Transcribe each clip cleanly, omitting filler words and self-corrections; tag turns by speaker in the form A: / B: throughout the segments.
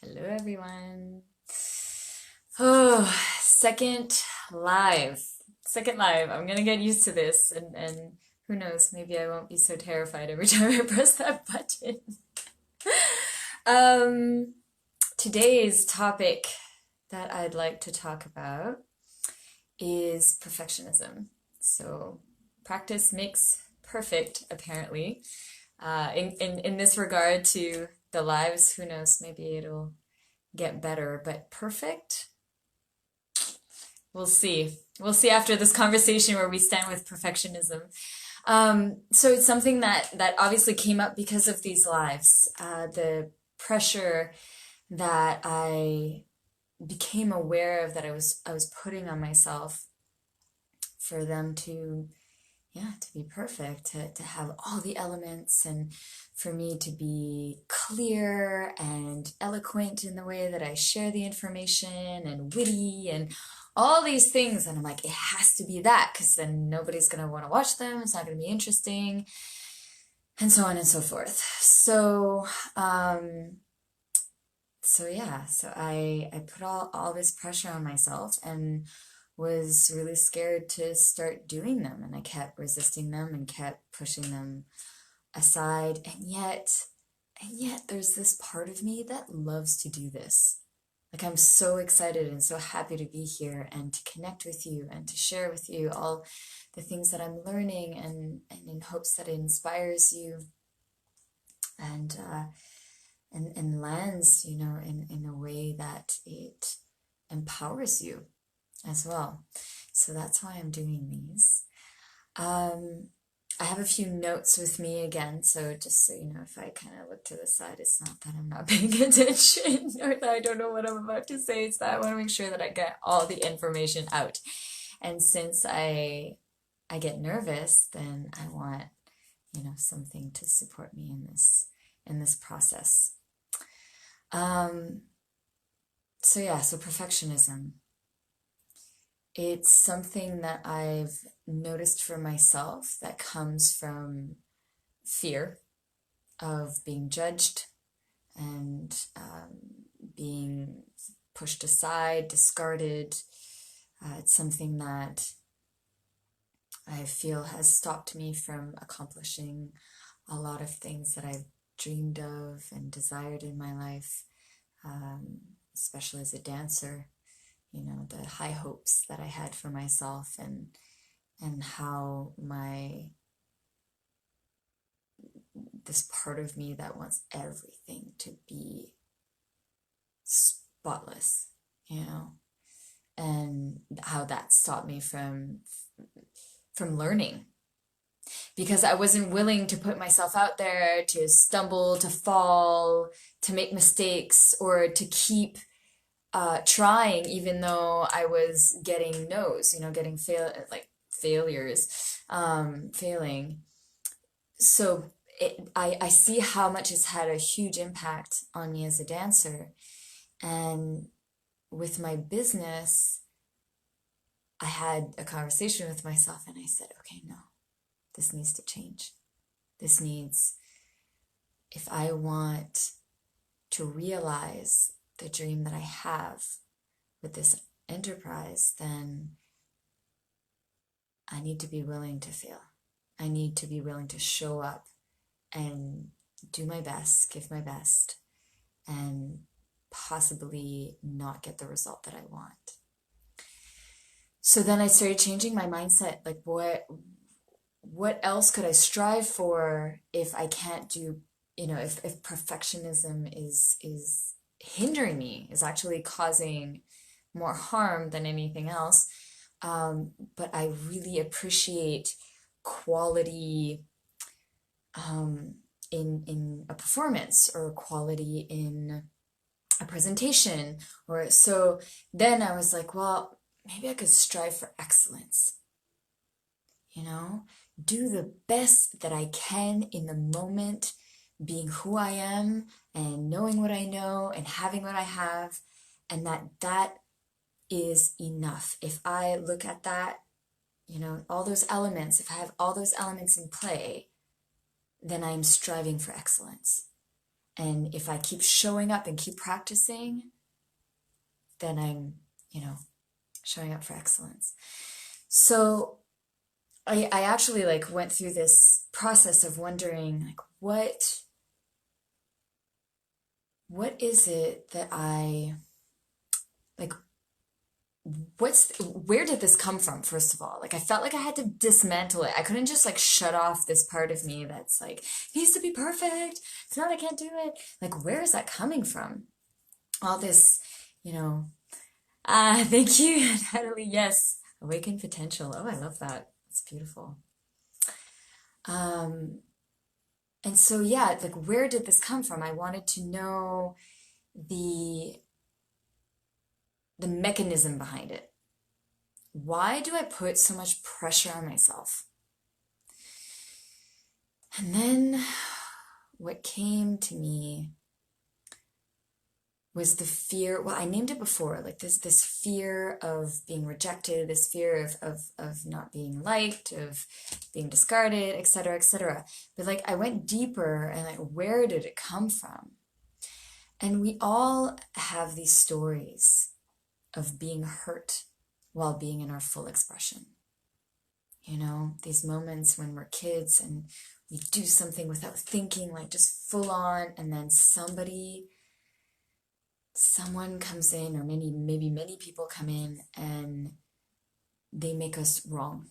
A: Hello, everyone. Oh, second live. Second live. I'm gonna get used to this, and who knows, maybe I won't be so terrified every time I press that button. Um, Today's topic that I'd like to talk about is perfectionism. So, practice makes perfect, apparently. In this regard to the lives, who knows, maybe it'll get better, but perfect? We'll see. We'll see after this conversation where we stand with perfectionism. So it's something that obviously came up because of these lives. The pressure that I became aware of that I was putting on myself for them to, yeah, to be perfect, to have all the elements, and for me to be clear and eloquent in the way that I share the information, and witty and all these things. And I'm like, it has to be that, because then nobody's going to want to watch them. It's not going to be interesting, and so on and so forth. So I put all this pressure on myself and was really scared to start doing them, and I kept resisting them and kept pushing them aside. And yet there's this part of me that loves to do this. Like, I'm so excited and so happy to be here and to connect with you and to share with you all the things that I'm learning, and in hopes that it inspires you and and lands, in a way that it empowers you as well. So that's why I'm doing these. Um, I have a few notes with me again, so just so you know, if I kind of look to the side, it's not that I'm not paying attention or that I don't know what I'm about to say. It's that I want to make sure that I get all the information out. And since I get nervous, then I want, something to support me in this process. Um, so perfectionism. It's something that I've noticed for myself that comes from fear of being judged and being pushed aside, discarded. It's something that I feel has stopped me from accomplishing a lot of things that I've dreamed of and desired in my life, especially as a dancer. The high hopes that I had for myself, and how this part of me that wants everything to be spotless, and how that stopped me from learning, because I wasn't willing to put myself out there, to stumble, to fall, to make mistakes, or to keep trying, even though I was getting no's, getting failures, failing. So I see how much it's had a huge impact on me as a dancer. And with my business, I had a conversation with myself and I said, okay, no, this needs to change. If I want to realize the dream that I have with this enterprise, then I need to be willing to fail. I need to be willing to show up and do my best, give my best, and possibly not get the result that I want. So then I started changing my mindset. Like, what else could I strive for if I can't do, if perfectionism is hindering me, is actually causing more harm than anything else. But I really appreciate quality in a performance, or quality in a presentation, or so. Then I was like, well, maybe I could strive for excellence. Do the best that I can in the moment, being who I am and knowing what I know and having what I have, and that is enough. If I look at that, all those elements, if I have all those elements in play, then I'm striving for excellence. And if I keep showing up and keep practicing, then I'm, showing up for excellence. So I actually like went through this process of wondering like what is it that I like where did this come from, first of all? Like I felt like I had to dismantle it. I couldn't just like shut off this part of me that's like needs to be perfect. It's not, I can't do it. Like where is that coming from? All this, you know, thank you, Natalie. Yes, awakened potential. Oh, I love that. It's beautiful. Um, and so yeah, like where did this come from? I wanted to know the the mechanism behind it. Why do I put so much pressure on myself? And then what came to me was the fear. Well, I named it before, like this fear of being rejected, this fear of not being liked, of being discarded, etc., etc. But like I went deeper and like where did it come from? And we all have these stories of being hurt while being in our full expression. These moments when we're kids and we do something without thinking, like just full on, and then someone comes in, or maybe many people come in and they make us wrong.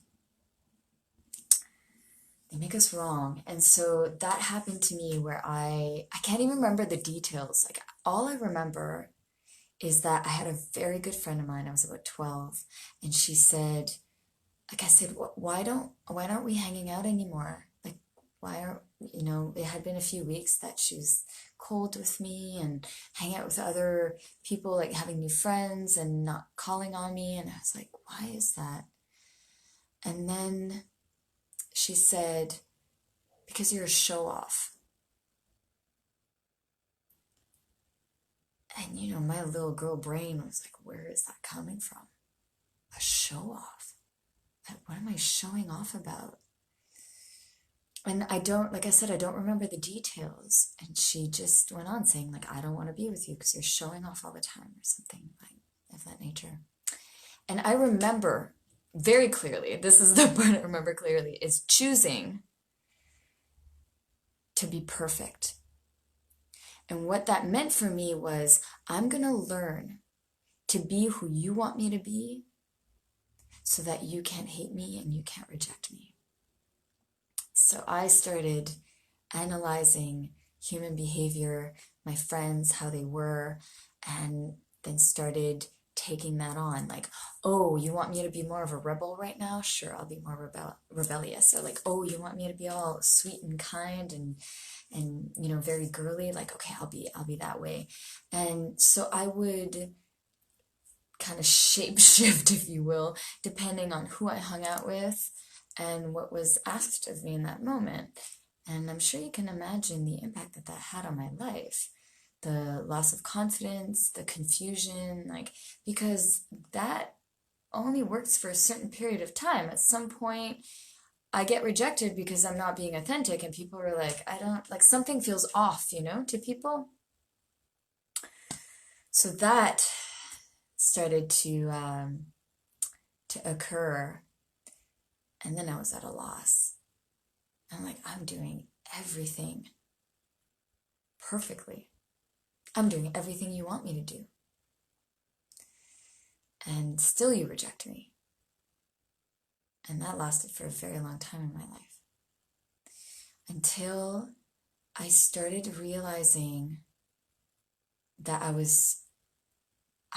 A: They make us wrong. And so that happened to me where I can't even remember the details. Like all I remember is that I had a very good friend of mine. I was about 12, and she said, like I said, why aren't we hanging out anymore? Like, why aren't, it had been a few weeks that she was cold with me and hanging out with other people, like having new friends and not calling on me. And I was like, why is that? And then she said, because you're a show off. And my little girl brain was like, where is that coming from? A show off? What am I showing off about? And like I said, I don't remember the details. And she just went on saying, like, I don't want to be with you because you're showing off all the time or something like of that nature. And I remember very clearly, this is the part I remember clearly, is choosing to be perfect. And what that meant for me was, I'm going to learn to be who you want me to be so that you can't hate me and you can't reject me. So I started analyzing human behavior, my friends, how they were, and then started taking that on. Like, oh, you want me to be more of a rebel right now? Sure, I'll be more rebellious. So like, oh, you want me to be all sweet and kind and very girly? Like, okay, I'll be that way. And so I would kind of shape shift, if you will, depending on who I hung out with and what was asked of me in that moment. And I'm sure you can imagine the impact that had on my life. The loss of confidence, the confusion, because that only works for a certain period of time. At some point, I get rejected because I'm not being authentic, and people are like, something feels off, to people. So that started to occur, and then I was at a loss. I'm like, I'm doing everything perfectly. I'm doing everything you want me to do. And still you reject me. And that lasted for a very long time in my life. Until I started realizing that I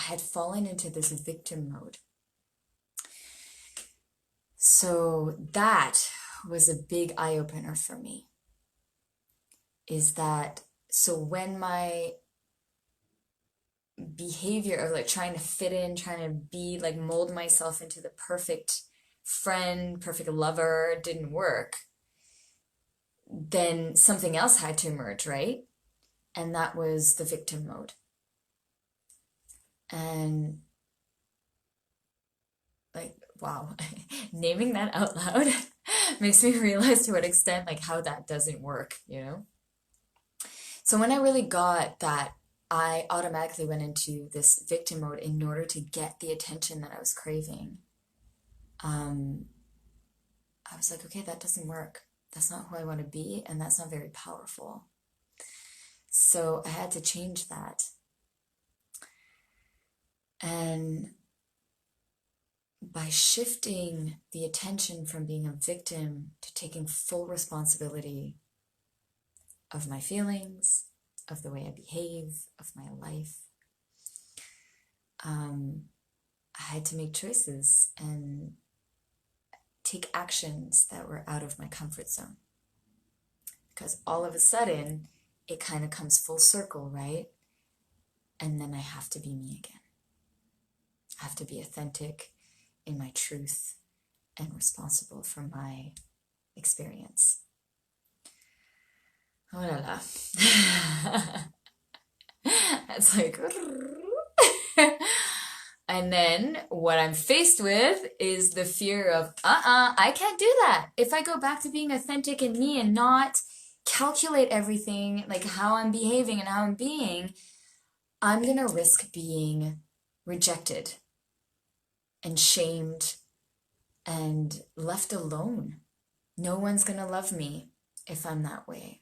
A: had fallen into this victim mode. So that was a big eye-opener for me. So when my behavior of trying to fit in, trying to be mold myself into the perfect friend, perfect lover didn't work, then something else had to emerge, right? And that was the victim mode. And wow, naming that out loud makes me realize to what extent how that doesn't work, So when I really got that, I automatically went into this victim mode in order to get the attention that I was craving. Um, I was like, okay, that doesn't work. That's not who I want to be, and that's not very powerful. So I had to change that. And by shifting the attention from being a victim to taking full responsibility of my feelings, of the way I behave, of my life, I had to make choices and take actions that were out of my comfort zone. Because all of a sudden, it kind of comes full circle, right? And then I have to be me again. I have to be authentic in my truth and responsible for my experience. Oh la la. It's like, and then what I'm faced with is the fear of, I can't do that. If I go back to being authentic in me and not calculate everything, like how I'm behaving and how I'm being, I'm gonna risk being rejected and shamed and left alone. No one's gonna love me if I'm that way.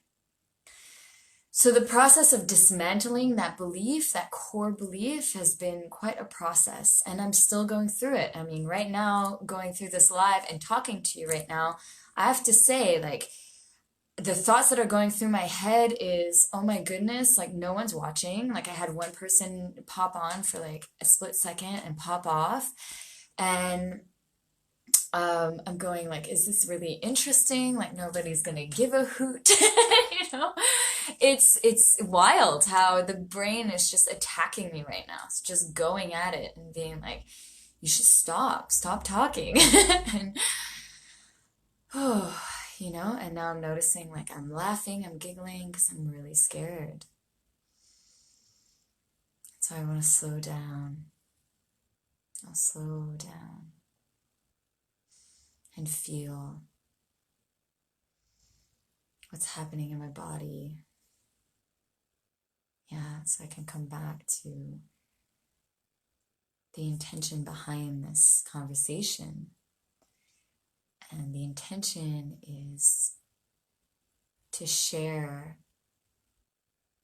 A: So the process of dismantling that belief, that core belief, has been quite a process, and I'm still going through it. I mean, right now, going through this live and talking to you right now, I have to say, like, the thoughts that are going through my head is, oh my goodness, like no one's watching. Like I had one person pop on for like a split second and pop off. And I'm going like, is this really interesting? Like nobody's gonna give a hoot, you know? It's wild how the brain is just attacking me right now. It's just going at it and being like, you should stop talking. And, oh, you know, and now I'm noticing like I'm laughing, I'm giggling because I'm really scared. So I want to slow down. I'll slow down and feel what's happening in my body. Yeah, so I can come back to the intention behind this conversation. And the intention is to share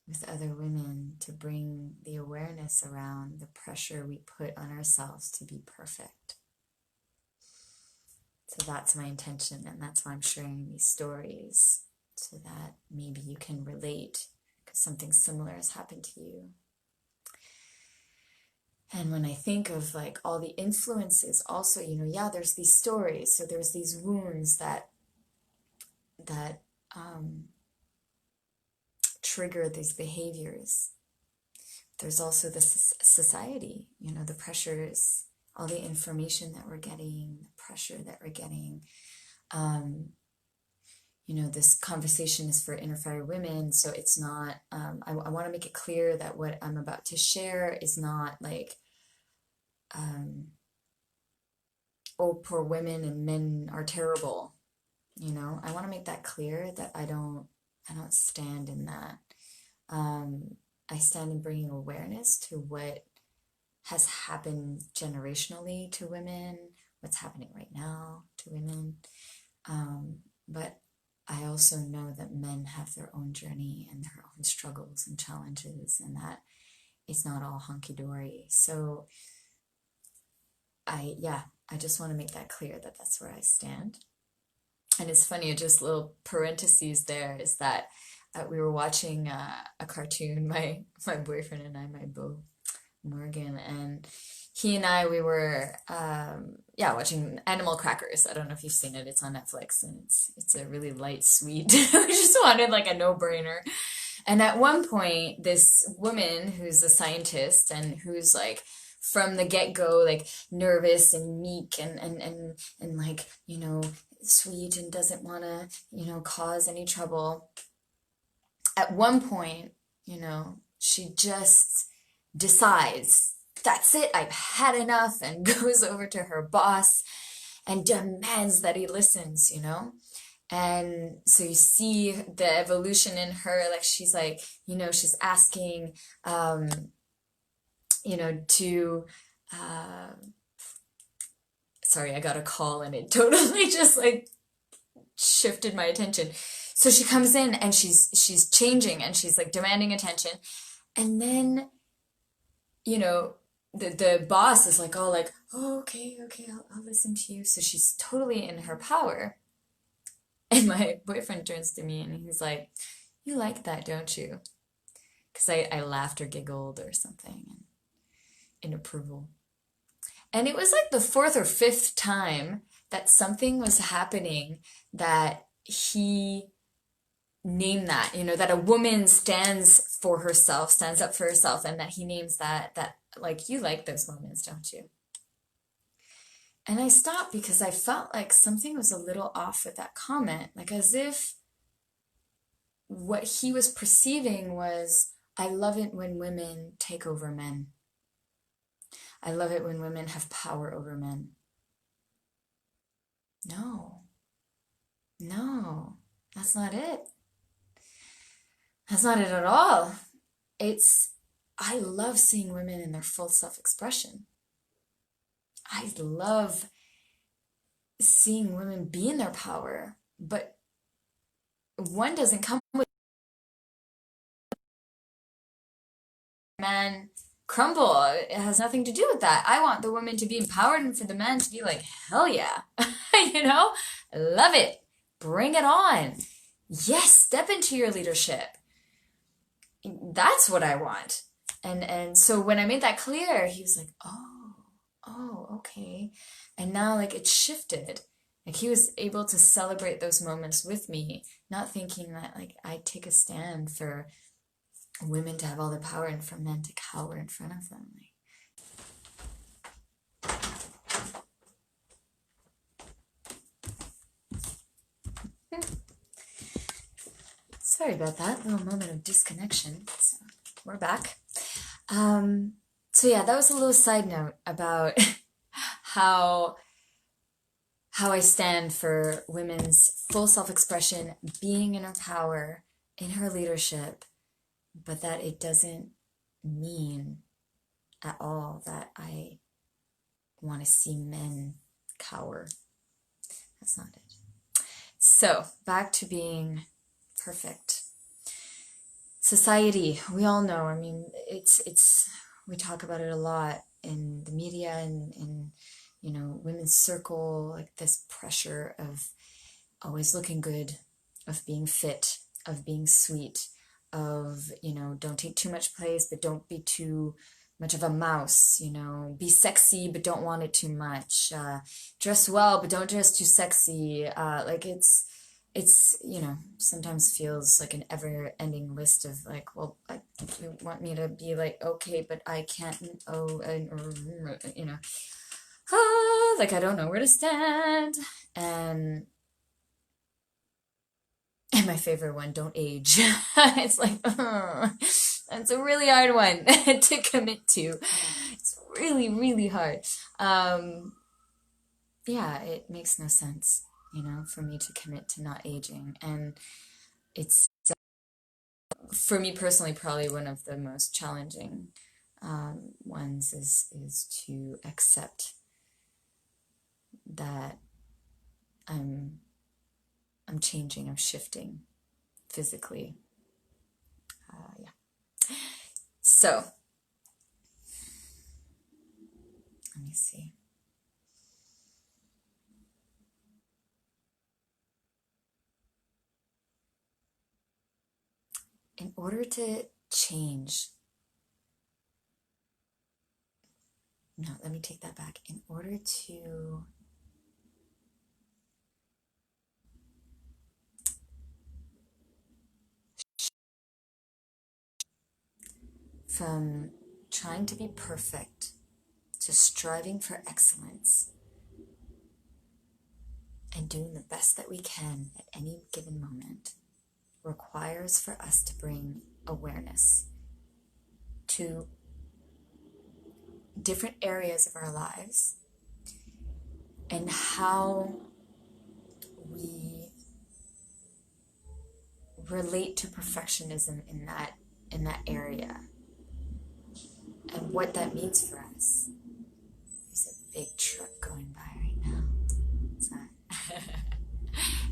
A: with other women, to bring the awareness around the pressure we put on ourselves to be perfect. So that's my intention, and that's why I'm sharing these stories, so that maybe you can relate, because something similar has happened to you. And when I think of like all the influences also, you know, yeah, there's these stories, so there's these wounds that trigger these behaviors. There's also this society, you know, the pressures, all the information that we're getting, the pressure that we're getting. You know, this conversation is for inner fire women, so it's not, I want to make it clear that what I'm about to share is not like, oh, poor women and men are terrible. You know, I want to make that clear that I don't stand in that. I stand in bringing awareness to what has happened generationally to women, what's happening right now to women. But I also know that men have their own journey and their own struggles and challenges, and that it's not all hunky-dory. So I just want to make that clear that that's where I stand. And it's funny, just little parentheses there is that we were watching a cartoon, my boyfriend and I, my beau, Morgan, and he and I, we were watching Animal Crackers. I don't know if you've seen it. It's on Netflix, and it's a really light, sweet. We just wanted like a no-brainer. And at one point, this woman who's a scientist and who's like from the get-go like nervous and meek and like, you know, sweet and doesn't want to, you know, cause any trouble. At one point, you know, she just decides, that's it, I've had enough, and goes over to her boss and demands that he listens, you know? And so you see the evolution in her, like she's like, she's asking, um, to, uh, sorry, I got a call and it totally just like shifted my attention. So she comes in and she's changing and she's like demanding attention. And then, you know, the boss is like, all like, oh, okay, I'll listen to you. So she's totally in her power. And my boyfriend turns to me and he's like, you like that, don't you? Because I laughed or giggled or something in approval. And it was like the fourth or fifth time that something was happening that he named that, that a woman stands for herself, stands up for herself, and that he names that like, you like those moments, don't you? And I stopped because I felt like something was a little off with that comment, like as if what he was perceiving was, I love it when women take over men. I love it when women have power over men. No, no, that's not it. That's not it at all. I love seeing women in their full self-expression. I love seeing women be in their power, but one doesn't come with man crumble. It has nothing to do with that. I want the woman to be empowered and for the man to be like, hell yeah. Love it. Bring it on. Yes, step into your leadership. That's what I want. And so when I made that clear, he was like, oh, okay. And now like it shifted. Like he was able to celebrate those moments with me, not thinking that like I take a stand for women to have all the power and for men to cower in front of them. Sorry about that little moment of disconnection. So we're back. So yeah, that was a little side note about how I stand for women's full self-expression, being in her power, in her leadership, but that it doesn't mean at all that I want to see men cower. That's not it. So back to being perfect. Society, we all know, I mean, we talk about it a lot in the media and in, women's circle, like this pressure of always looking good, of being fit, of being sweet, of, don't take too much place, but don't be too much of a mouse, be sexy, but don't want it too much, dress well, but don't dress too sexy, like it's, sometimes feels like an ever-ending list of like, well, you want me to be like, okay, but I can't, like I don't know where to stand. And my favorite one, don't age. It's like, that's a really hard one to commit to. It's really, really hard. Yeah, it makes no sense, for me to commit to not aging. And it's, for me personally, probably one of the most challenging ones is to accept that I'm changing, I'm shifting physically. Yeah. So, let me see. In order to change, no, let me take that back. In order to from trying to be perfect to striving for excellence and doing the best that we can at any given moment requires for us to bring awareness to different areas of our lives and how we relate to perfectionism in that area and what that means for us. There's a big truck going by right now. It's not.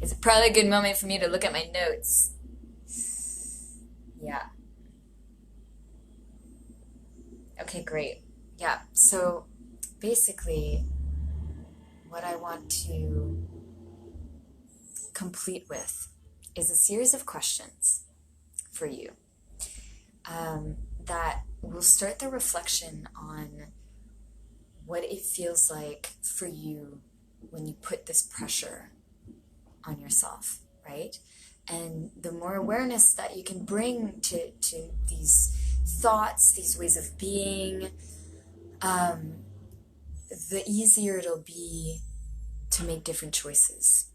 A: It's probably a good moment for me to look at my notes. Yeah. Okay, great. Yeah, so basically, what I want to complete with is a series of questions for you that will start the reflection on what it feels like for you when you put this pressure on yourself, right? And the more awareness that you can bring to these thoughts, these ways of being, the easier it'll be to make different choices.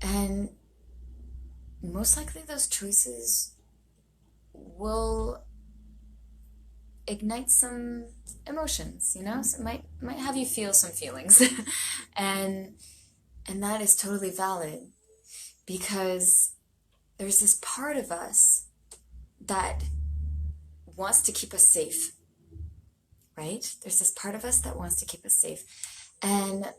A: And most likely those choices will ignite some emotions, so it might have you feel some feelings. and that is totally valid, because there's this part of us that wants to keep us safe, right? There's this part of us that wants to keep us safe. And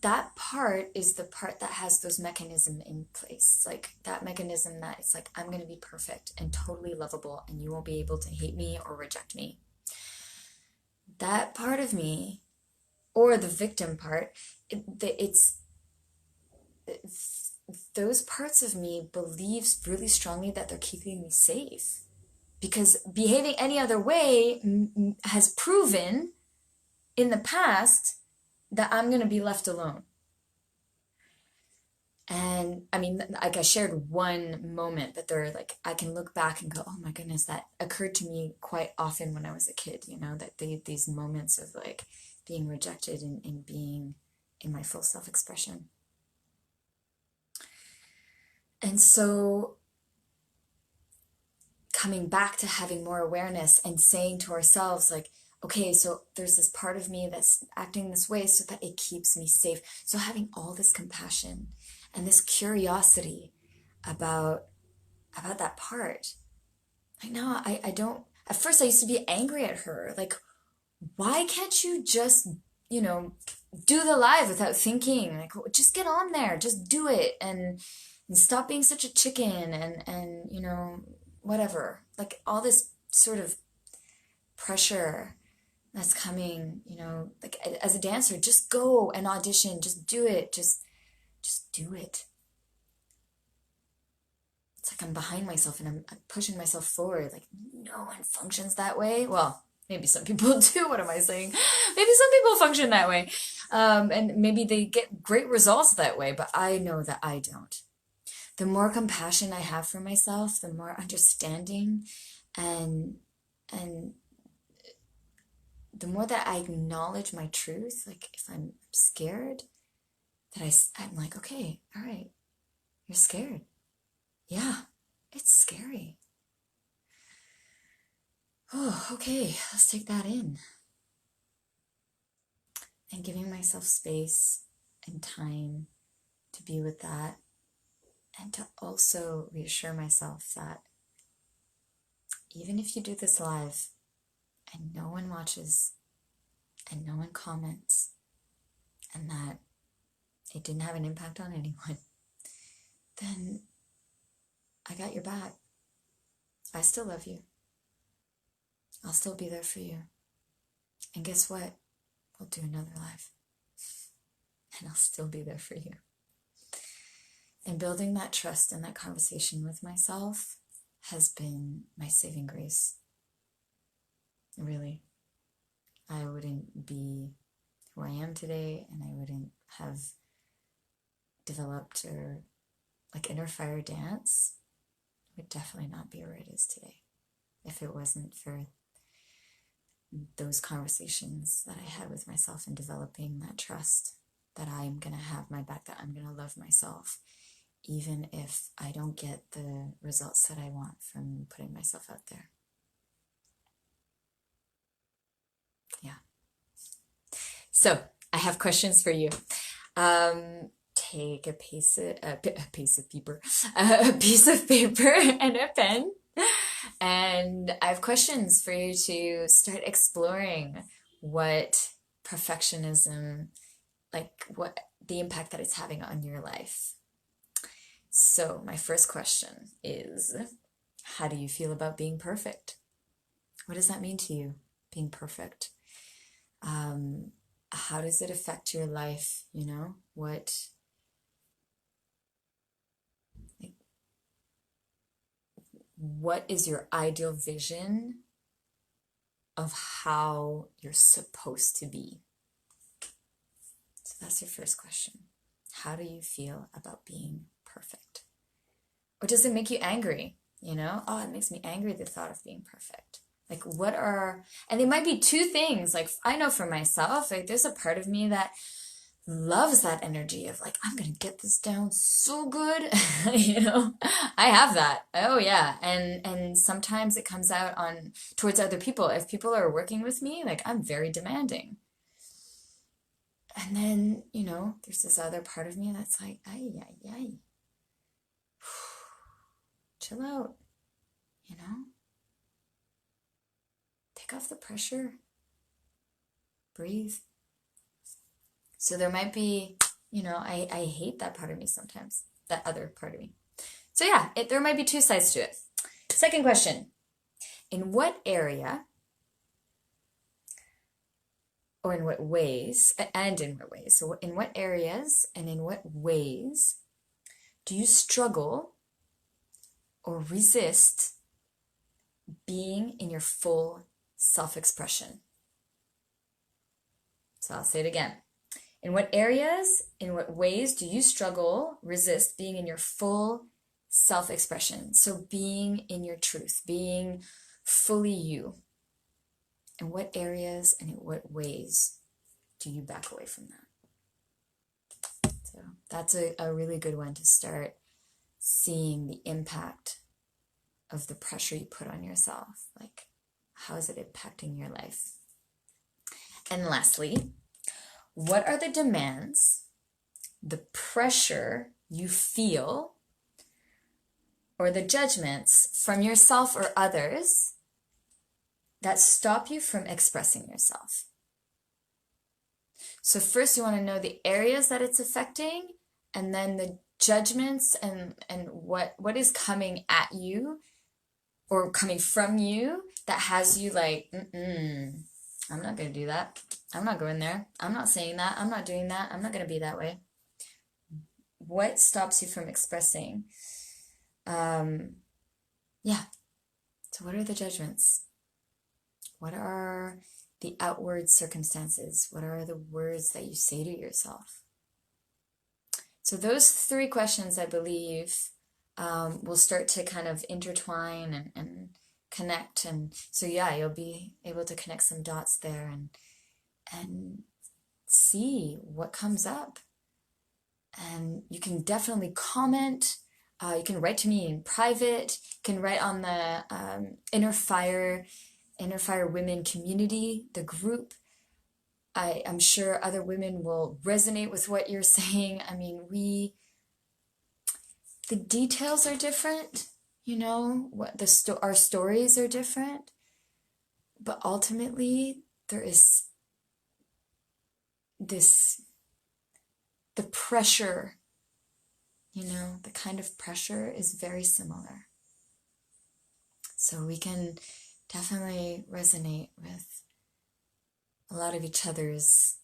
A: that part is the part that has those mechanisms in place. Like that mechanism that it's like, I'm going to be perfect and totally lovable and you won't be able to hate me or reject me. That part of me, or the victim part, it's those parts of me believes really strongly that they're keeping me safe, because behaving any other way has proven in the past that I'm going to be left alone. And I mean, like I shared one moment, but they're like, I can look back and go, oh my goodness, that occurred to me quite often when I was a kid, that these moments of like being rejected and being in my full self-expression. And so coming back to having more awareness and saying to ourselves, like, okay, so there's this part of me that's acting this way so that it keeps me safe. So having all this compassion and this curiosity about that part. Like, no, I don't. At first I used to be angry at her. Like, why can't you just, do the live without thinking? Like, just get on there, just do it, and stop being such a chicken, and whatever. Like all this sort of pressure that's coming, like as a dancer, just go and audition, just do it, just do it. It's like I'm behind myself and I'm pushing myself forward. Like no one functions that way. Well, maybe some people do. What am I saying? Maybe some people function that way. And maybe they get great results that way, but I know that I don't. The more compassion I have for myself, the more understanding and the more that I acknowledge my truth, like if I'm scared, that I'm like, okay, all right, you're scared. Yeah, it's scary. Oh, okay, let's take that in. And giving myself space and time to be with that, and to also reassure myself that even if you do this live and no one watches and no one comments and that it didn't have an impact on anyone, then I got your back. I still love you. I'll still be there for you. And guess what? We'll do another live. And I'll still be there for you. And building that trust and that conversation with myself has been my saving grace. Really. I wouldn't be who I am today, and I wouldn't have developed or like Inner Fire Dance would definitely not be where it is today if it wasn't for those conversations that I had with myself and developing that trust that I'm going to have my back, that I'm going to love myself, even if I don't get the results that I want from putting myself out there. Yeah. So I have questions for you. take a piece of paper, a piece of paper and a pen, and I have questions for you to start exploring what perfectionism, like what the impact that it's having on your life. So my first question is, how do you feel about being perfect? What does that mean to you, being perfect? How does it affect your life? You know, what is your ideal vision of how you're supposed to be? So that's your first question. How do you feel about being perfect? Or does it make you angry? You know, oh, it makes me angry, the thought of being perfect. Like, and they might be two things. Like, I know for myself, like, there's a part of me that loves that energy of like, I'm gonna get this down so good. You know, I have that. Oh yeah. And sometimes it comes out on towards other people. If people are working with me, like, I'm very demanding. And then, you know, there's this other part of me that's like, ay, ay, ay. Chill out, you know? Take off the pressure. Breathe. So there might be, you know, I hate that part of me sometimes, that other part of me. So yeah, there might be two sides to it. Second question, in what area or in what ways, so in what areas and in what ways do you struggle or resist being in your full self-expression? So I'll say it again. In what areas, in what ways do you struggle, resist being in your full self-expression? So being in your truth, being fully you. In what areas and in what ways do you back away from that? So that's a really good one to start seeing the impact of the pressure you put on yourself. Like, how is it impacting your life? And lastly, what are the demands, the pressure you feel, or the judgments from yourself or others that stop you from expressing yourself? So first you want to know the areas that it's affecting, and then the judgments and what is coming at you or coming from you that has you like, I'm not going to do that. I'm not going there. I'm not saying that. I'm not doing that. I'm not going to be that way. What stops you from expressing? Yeah. So what are the judgments? What are the outward circumstances? What are the words that you say to yourself? So those three questions, I believe, will start to kind of intertwine and connect. And so, yeah, you'll be able to connect some dots there and see what comes up. And you can definitely comment. You can write to me in private. You can write on the Inner Fire Women community, the group. I'm sure other women will resonate with what you're saying. I mean, the details are different, you know, our stories are different, but ultimately there is the pressure, you know, the kind of pressure is very similar. So we can definitely resonate with a lot of each other's,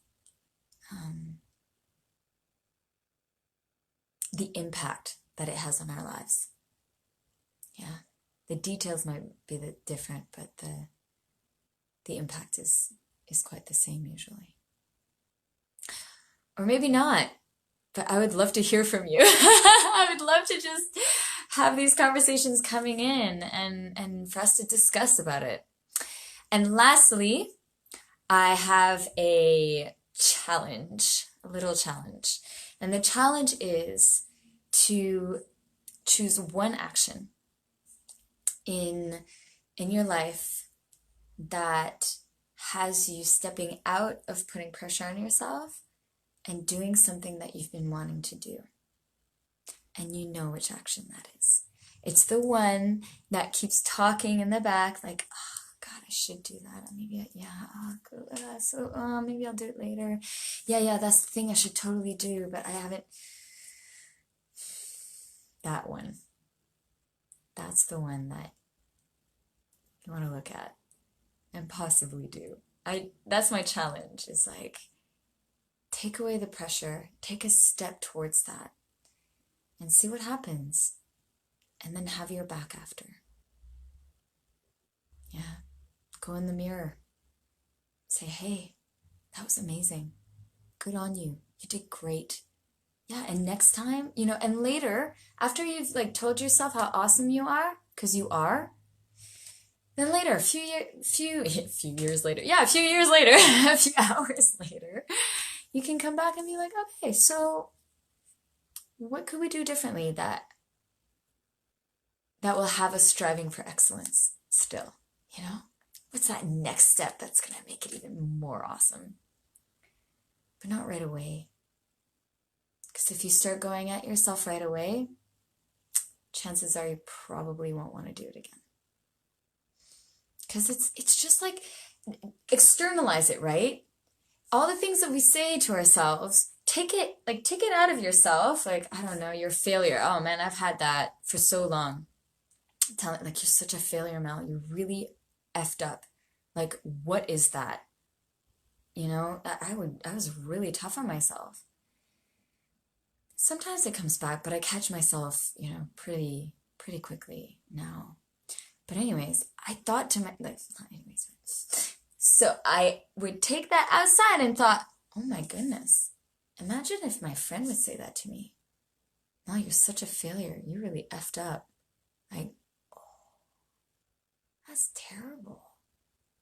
A: the impact that it has on our lives. Yeah, the details might be different, but the impact is quite the same usually. Or maybe not, but I would love to hear from you. I would love to just have these conversations coming in and for us to discuss about it. And lastly, I have a little challenge. And the challenge is to choose one action in your life that has you stepping out of putting pressure on yourself and doing something that you've been wanting to do. And you know which action that is. It's the one that keeps talking in the back, like, oh, God, I should do that. Maybe, maybe I'll do it later. Yeah, that's the thing I should totally do, but I haven't. That one. That's the one that you want to look at and possibly do. That's my challenge, is like, take away the pressure, take a step towards that, and see what happens. And then have your back after. Yeah. Go in the mirror. Say, hey, that was amazing. Good on you. You did great. Yeah, and next time, and later, after you've like told yourself how awesome you are, because you are, then later, a few years later, a few hours later, you can come back and be like, okay, so what could we do differently that will have us striving for excellence still, What's that next step that's going to make it even more awesome? But not right away. Because if you start going at yourself right away, chances are you probably won't want to do it again. Because it's just like, externalize it, right? All the things that we say to ourselves, take it out of yourself. Like, I don't know, you're a failure. Oh man, I've had that for so long. Tell it like, you're such a failure, Mel. You really effed up. Like, what is that? I was really tough on myself. Sometimes it comes back, but I catch myself, pretty quickly now. But anyways, I thought to so I would take that outside and thought, oh my goodness, imagine if my friend would say that to me. No, you're such a failure. You really effed up. Like, that's terrible.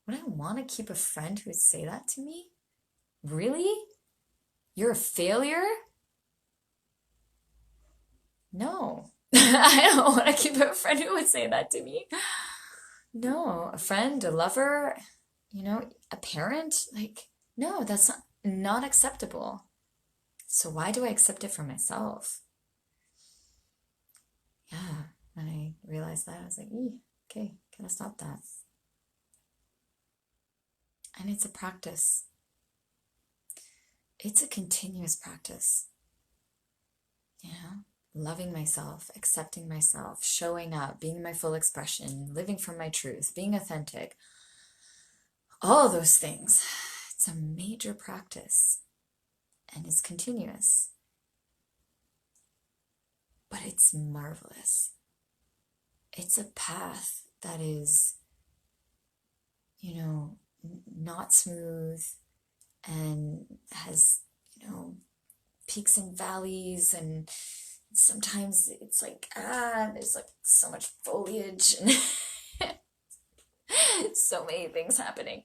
A: Would I want to keep a friend who would say that to me? Really? You're a failure? No. I don't want to keep a friend who would say that to me. No, a friend, a lover, a parent, like, no, that's not acceptable. So why do I accept it for myself? Yeah, when I realized that, I was like, okay, gotta stop that. And it's a practice. It's a continuous practice. Loving myself, accepting myself, showing up, being my full expression, living from my truth, being authentic. All those things. It's a major practice. And it's continuous. But it's marvelous. It's a path that is, not smooth and has, peaks and valleys, and sometimes it's like, there's like so much foliage and so many things happening.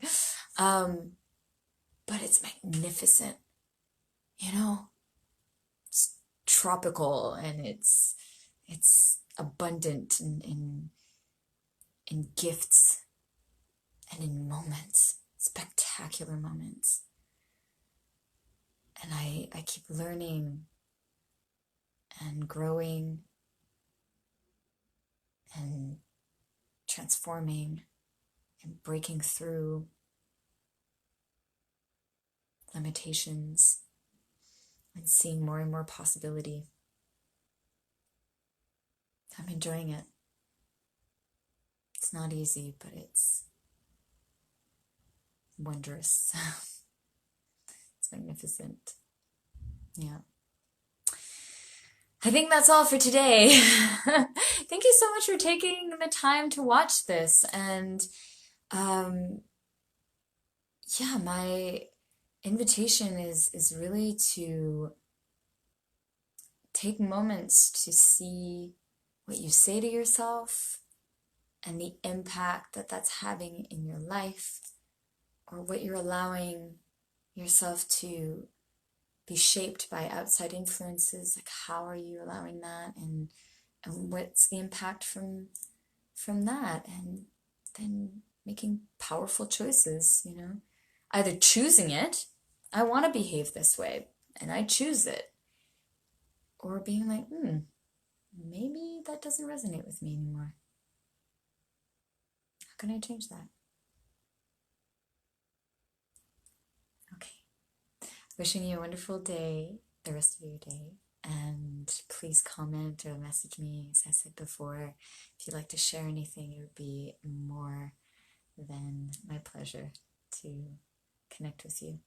A: But it's magnificent, it's tropical, and it's abundant in gifts and in moments, spectacular moments. And I keep learning and growing and transforming and breaking through limitations and seeing more and more possibility. I'm enjoying it. It's not easy, but it's wondrous. It's magnificent. Yeah. I think that's all for today. Thank you so much for taking the time to watch this. And my invitation is really to take moments to see what you say to yourself and the impact that that's having in your life, or what you're allowing yourself to be shaped by outside influences. Like, how are you allowing that, and what's the impact from that, and then making powerful choices, either choosing it, I want to behave this way, and I choose it. Or being like, maybe that doesn't resonate with me anymore. How can I change that? Okay. Wishing you a wonderful day, the rest of your day. And please comment or message me, as I said before. If you'd like to share anything, it would be more than my pleasure to connect with you.